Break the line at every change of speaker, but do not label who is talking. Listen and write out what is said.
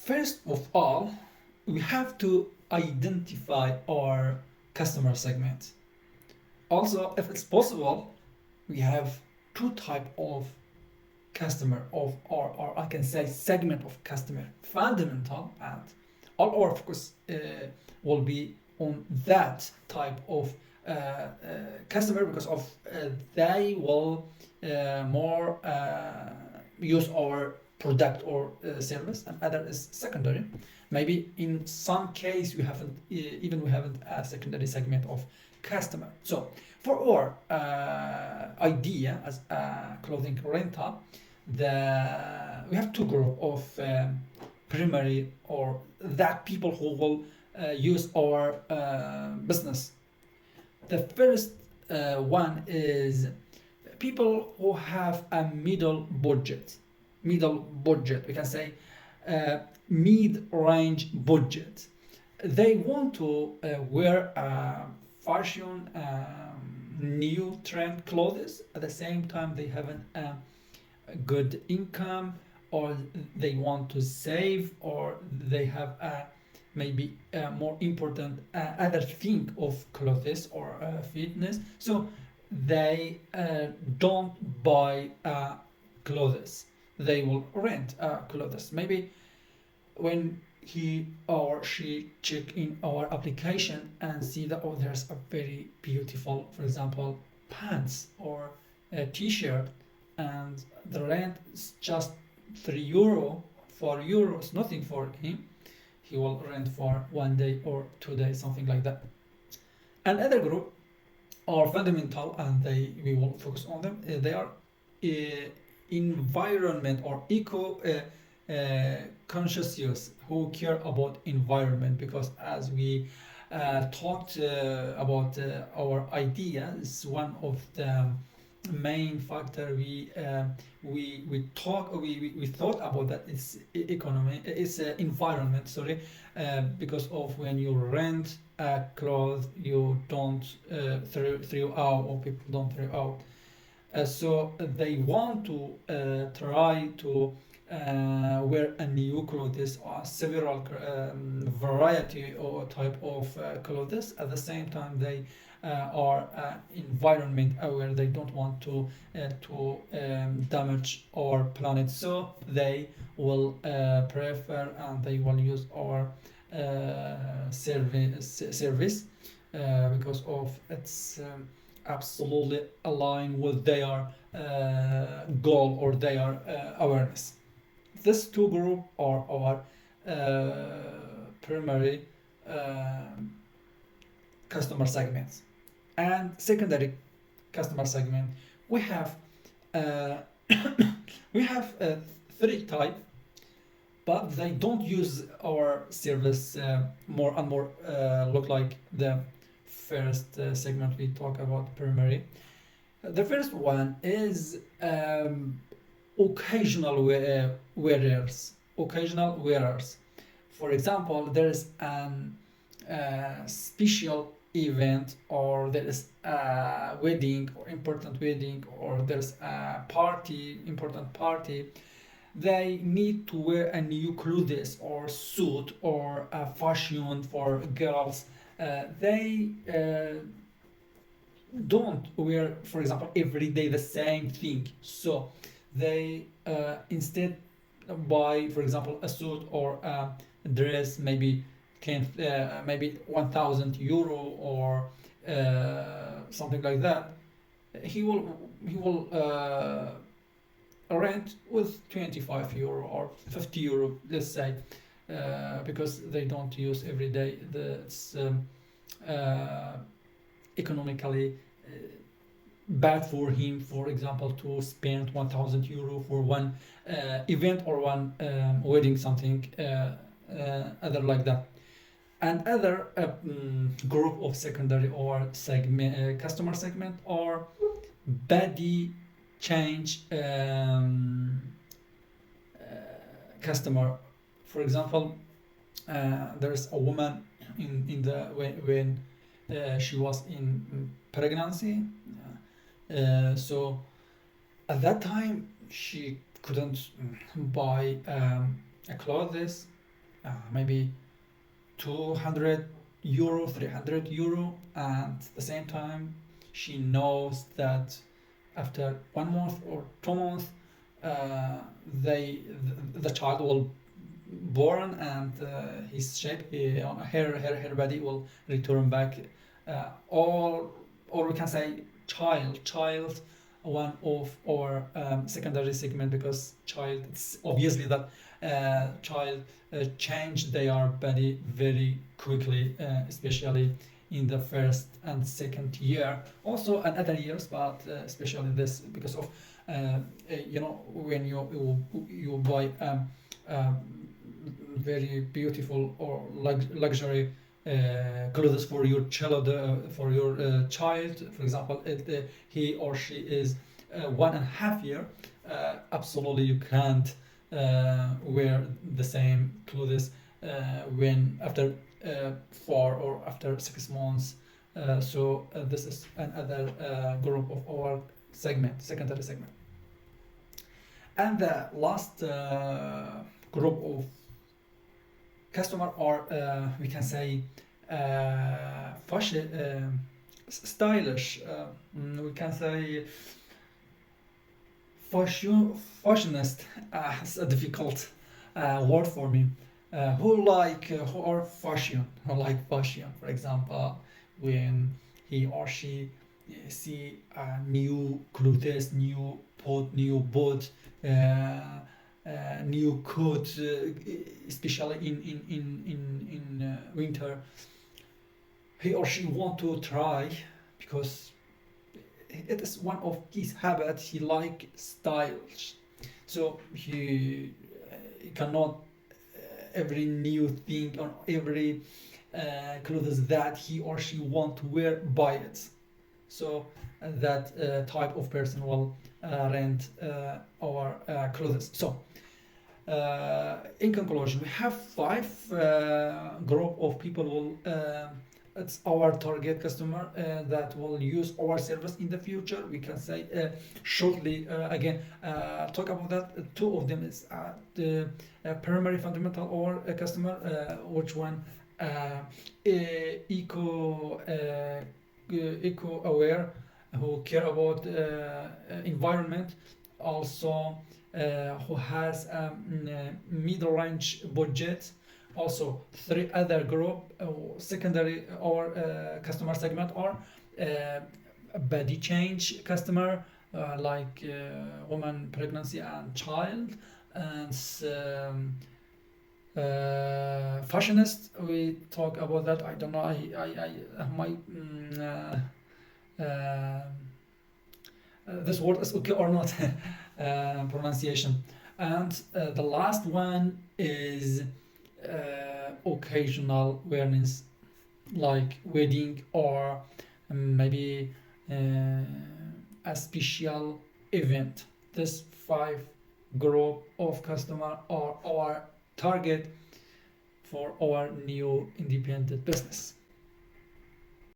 First of all, we have to identify our customer segment. Also, if it's possible, we have two type of customer of or I can say segment of customer, fundamental, and all our focus will be on that type of customer because of they will more use our product or service, and other is secondary. Maybe in some case we haven't a secondary segment of customer. So for our idea as a clothing rental, we have two group of primary or that people who will use our business. The first one is people who have a middle budget, we can say mid-range budget. They want to wear fashion new trend clothes. At the same time they have a good income, or they want to save, or they have a maybe more important other thing of clothes or fitness. So they don't buy clothes, they will rent clothes. Maybe when he or she check in our application and see that, oh, there's a very beautiful, for example, pants or a t-shirt, and the rent is just €3, €4 is nothing for him, he will rent for 1 day or 2 days, something like that. Another group are fundamental, and we will focus on them. They are environment or eco conscious use, who care about environment, because as we talked about our ideas, one of the main factor we thought about that is economy, is environment, sorry, because of when you rent a clothes, you don't throw out, or people don't throw out. So they want to try to wear a new clothes or several variety or type of clothes. At the same time, they are environment aware. They don't want to damage our planet, so they will prefer and they will use our service because of its absolutely aligned with their goal or their awareness. These two groups are our primary customer segments. And secondary customer segment, we have uh, we have three type, but they don't use our service more and more look like the first segment we talk about primary. The first one is occasional wearers. For example, there is an special event, or there is a wedding or important wedding, or there's a party, important party. They need to wear a new clothes or suit or a fashion for girls. They don't wear, for example, every day the same thing. So they instead buy, for example, a suit or a dress, maybe maybe €1,000 or something like that. He will rent with €25 or €50, let's say, because they don't use every day. It's uh, economically bad for him, for example, to spend €1,000 for one event or one wedding, something other like that. And other group of secondary or customer segment or body change uh, customer. For example, there's a woman in the when she was in pregnancy. So at that time she couldn't buy a clothes, maybe 200 euro, 300 euro, and at the same time she knows that after 1 month or 2 months they the child will born, and his shape, her body will return back, or we can say child one of our secondary segment, because child, it's obviously that child change their body very quickly, especially in the first and second year, also in other years, but especially this because of when you buy um, very beautiful or luxury clothes for your child. For example, he or she is 1.5 year. Absolutely, you can't wear the same clothes when after 4 or after 6 months. This is another group of our segment, secondary segment. And the last group of customer are, we can say, fashion, stylish. We can say fashionist. It's a difficult word for me. Who are fashion, who like fashion. For example, when he or she see new clothes, new boat, new coat, especially in winter, he or she want to try, because it is one of his habits. He like styles, so he cannot every new thing or every clothes that he or she want to wear, buy it. So that type of person will rent our clothes. So in conclusion, we have five group of people will it's our target customer that will use our service in the future. We can say shortly again talk about that. Two of them is the primary fundamental or customer, which one eco eco aware, who care about environment, also who has middle range budget. Also three other group secondary or customer segment are body change customer, like woman, pregnancy and child, and fashionist. We talk about that. I don't know, I my this word is okay or not, pronunciation. And the last one is occasional awareness, like wedding or maybe a special event. This five group of customer are our target for our new independent business.